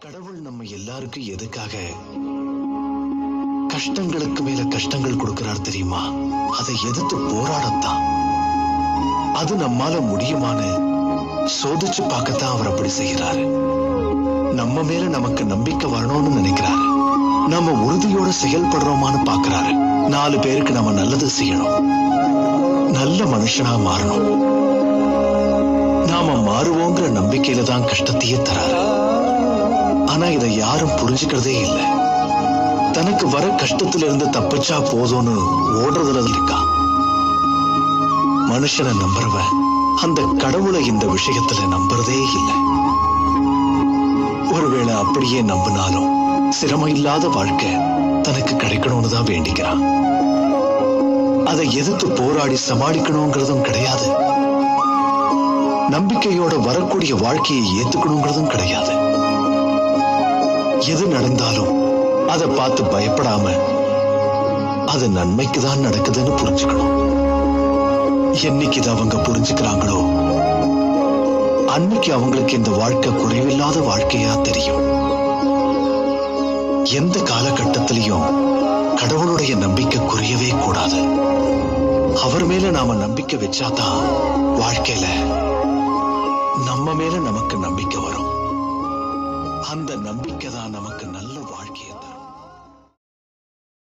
கடவுள் நம்ம எல்லாருக்கும் எதுக்காக கஷ்டங்களுக்கு மேல கஷ்டங்கள் கொடுக்கிறார் தெரியுமா? அதை எதிர்த்து போராடத்தான். அது நம்மால முடியுமான்னு சோதிச்சு பார்க்கத்தான் அவர் அப்படி செய்யறாரு. நம்ம மேல நமக்கு நம்பிக்கை வரணும்னு நினைக்கிறாரு. நம்ம உறுதியோட செயல்படுறோமான்னு பாக்குறாரு. 4 பேருக்கு நம்ம நல்லது செய்யணும், நல்ல மனுஷனா மாறணும். நாம மாறுவோங்கிற நம்பிக்கையில தான் கஷ்டத்தையே தராரு. ஆனா இதை யாரும் புரிஞ்சுக்கிறதே இல்லை. தனக்கு வர கஷ்டத்துல இருந்து தப்பிச்சா போதும்னு ஓடுறதுல இருக்கா. மனுஷனை நம்புறவன் அந்த கடவுளை இந்த விஷயத்துல நம்புறதே இல்லை. ஒருவேளை அப்படியே நம்பினாலும் சிரமம் இல்லாத வாழ்க்கை தனக்கு கிடைக்கணும்னு தான் வேண்டிக்கிறான். அதை எதிர்த்து போராடி சமாளிக்கணுங்கிறதும் கிடையாது. நம்பிக்கையோட வரக்கூடிய வாழ்க்கையை ஏத்துக்கணுங்கிறதும் கிடையாது. எது நடந்தாலும் அதை பார்த்து பயப்படாம அது நன்மைக்கு தான் நடக்குதுன்னு புரிஞ்சுக்கணும். என்னைக்கு இதை அவங்க புரிஞ்சுக்கிறாங்களோ அன்னைக்கு அவங்களுக்கு இந்த வாழ்க்கை குறைவில்லாத வாழ்க்கையா தெரியும். எந்த காலகட்டத்திலையும் கடவுளுடைய நம்பிக்கை குறையவே கூடாது. அவர் மேல நாம நம்பிக்கை வச்சாதான் வாழ்க்கையில நம்ம மேல நமக்கு நம்பிக்கை